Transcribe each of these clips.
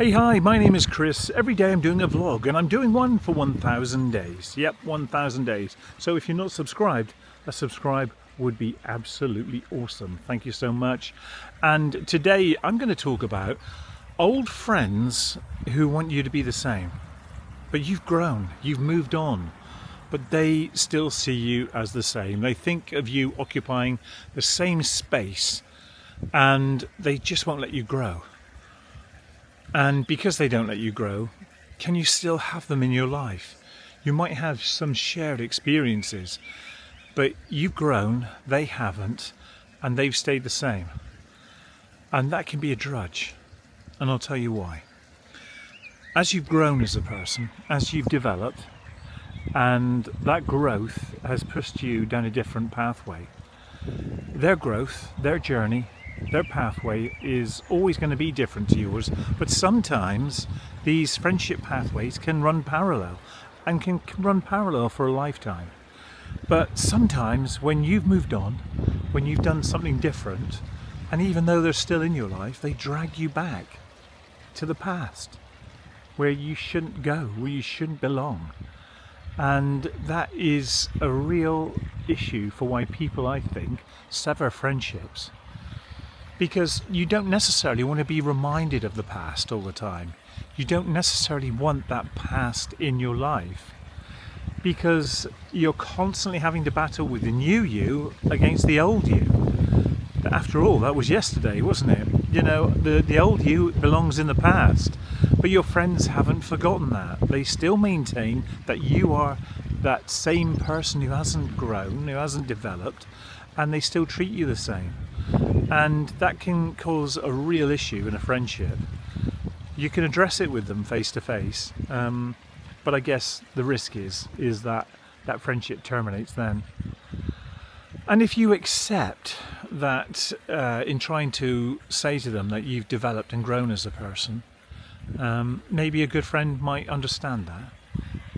Hey, hi, my name is Chris. Every day I'm doing a vlog and I'm doing one for 1,000 days. Yep, 1,000 days. So if you're not subscribed, a subscribe would be absolutely awesome. Thank you so much. And today I'm going to talk about old friends who want you to be the same. But you've grown, you've moved on, but they still see you as the same. They think of you occupying the same space and they just won't let you grow. And because they don't let you grow, can you still have them in your life? You might have some shared experiences, but you've grown, they haven't, and they've stayed the same. And that can be a drudge, and I'll tell you why. As you've grown as a person, as you've developed, and that growth has pushed you down a different pathway, their growth, their journey, their pathway is always going to be different to yours, but sometimes these friendship pathways can run parallel and can run parallel for a lifetime. But sometimes when you've moved on, when you've done something different, and even though they're still in your life, they drag you back to the past where you shouldn't go, where you shouldn't belong. And that is a real issue for why people, I think, sever friendships. Because you don't necessarily want to be reminded of the past all the time. You don't necessarily want that past in your life, because you're constantly having to battle with the new you against the old you. After all, that was yesterday, wasn't it? You know, the old you belongs in the past, but your friends haven't forgotten that. They still maintain that you are that same person who hasn't grown, who hasn't developed, and they still treat you the same. And that can cause a real issue in a friendship. You can address it with them face to face, but I guess the risk is that that friendship terminates then. And if you accept that in trying to say to them that you've developed and grown as a person, maybe a good friend might understand that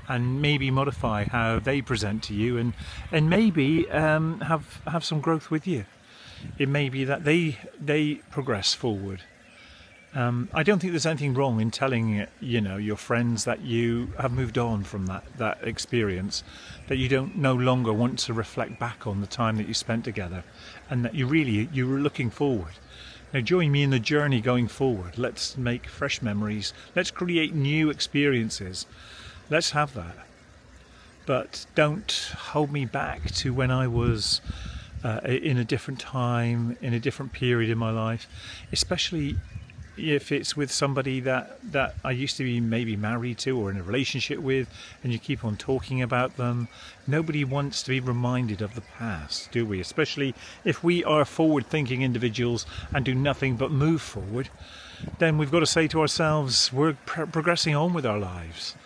and maybe modify how they present to you, and maybe have some growth with you. It may be that they progress forward. I don't think there's anything wrong in telling your friends that you have moved on from that experience, that you don't no longer want to reflect back on the time that you spent together, and that you were looking forward. Now join me in the journey going forward. Let's make fresh memories. Let's create new experiences. Let's have that. But don't hold me back to when I was in a different time, in a different period in my life, especially if it's with somebody that I used to be maybe married to or in a relationship with, and you keep on talking about them. Nobody wants to be reminded of the past, do we? Especially if we are forward-thinking individuals and do nothing but move forward, then we've got to say to ourselves, we're progressing on with our lives.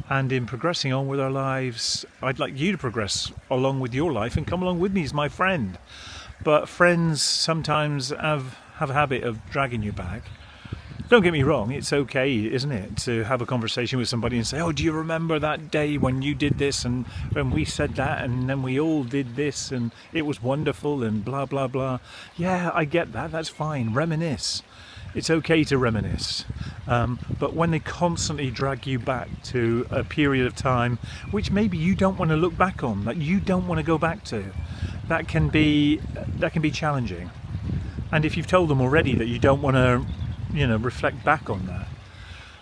And in progressing on with our lives, I'd like you to progress along with your life and come along with me as my friend. But friends sometimes have a habit of dragging you back. Don't get me wrong, it's okay, isn't it, to have a conversation with somebody and say, oh, do you remember that day when you did this and when we said that and then we all did this and it was wonderful and blah, blah, blah. Yeah, I get that, that's fine, reminisce. It's okay to reminisce, but when they constantly drag you back to a period of time which maybe you don't want to look back on, that you don't want to go back to, that can be challenging. And if you've told them already that you don't want to, reflect back on that,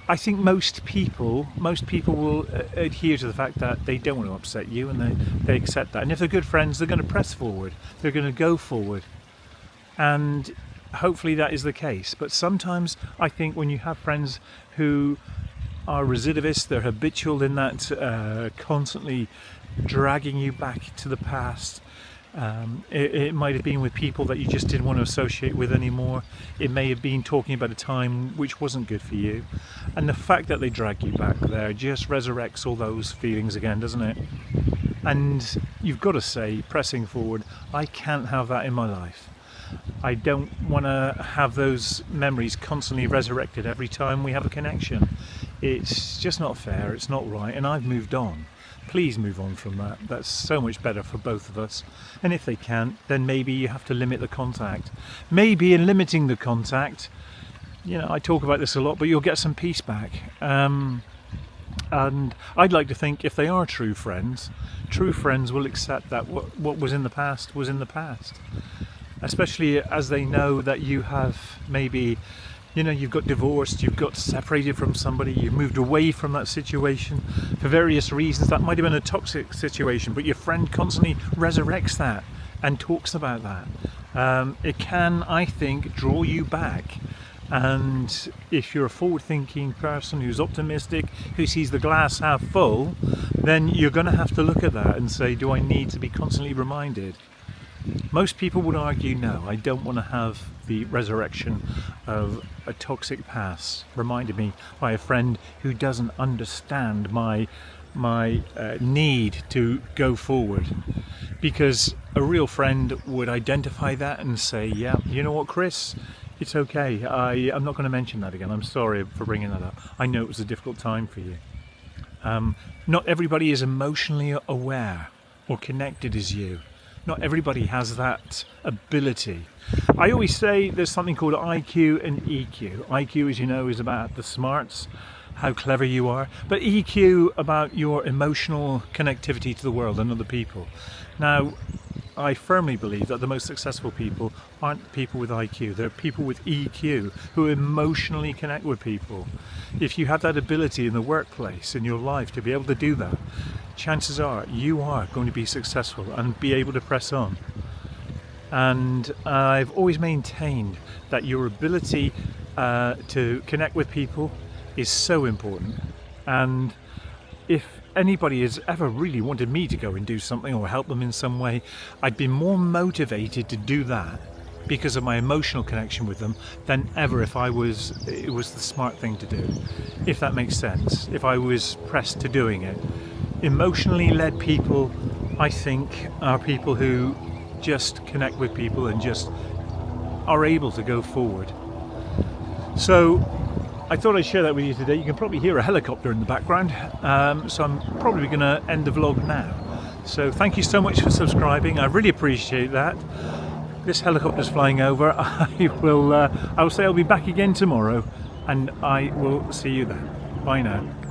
I think most people will adhere to the fact that they don't want to upset you, and they accept that. And if they're good friends, they're going to press forward, they're going to go forward, and hopefully that is the case. But sometimes I think when you have friends who are recidivists, they're habitual in that, constantly dragging you back to the past. It might have been with people that you just didn't want to associate with anymore. It may have been talking about a time which wasn't good for you. And the fact that they drag you back there just resurrects all those feelings again, doesn't it? And you've got to say, pressing forward, I can't have that in my life. I don't want to have those memories constantly resurrected every time we have a connection. It's just not fair, it's not right, and I've moved on. Please move on from that. That's so much better for both of us. And if they can't, then maybe you have to limit the contact. Maybe in limiting the contact, you know, I talk about this a lot, but you'll get some peace back. And I'd like to think if they are true friends will accept that what was in the past was in the past. Especially as they know that you have maybe, you know, you've got divorced, you've got separated from somebody, you've moved away from that situation for various reasons. That might have been a toxic situation, but your friend constantly resurrects that and talks about that. It can, I think, draw you back. And if you're a forward-thinking person who's optimistic, who sees the glass half full, then you're going to have to look at that and say, do I need to be constantly reminded? Most people would argue, no, I don't want to have the resurrection of a toxic past reminded me by a friend who doesn't understand my need to go forward. Because a real friend would identify that and say, yeah, you know what, Chris? It's okay. I'm not going to mention that again. I'm sorry for bringing that up. I know it was a difficult time for you. Not everybody is emotionally aware or connected as you. Not everybody has that ability. I always say there's something called IQ and EQ. IQ, as you know, is about the smarts, how clever you are, but EQ about your emotional connectivity to the world and other people. Now, I firmly believe that the most successful people aren't people with IQ, they're people with EQ who emotionally connect with people. If you have that ability in the workplace, in your life, to be able to do that, chances are you are going to be successful and be able to press on. And I've always maintained that your ability to connect with people is so important. And if anybody has ever really wanted me to go and do something or help them in some way, I'd be more motivated to do that because of my emotional connection with them than ever if it was the smart thing to do, if that makes sense, if I was pressed to doing it. Emotionally led people, I think, are people who just connect with people and just are able to go forward. So I thought I'd share that with you today. You can probably hear a helicopter in the background, so I'm probably going to end the vlog now. So thank you so much for subscribing. I really appreciate that. This helicopter's flying over. I will say I'll be back again tomorrow, and I will see you then. Bye now.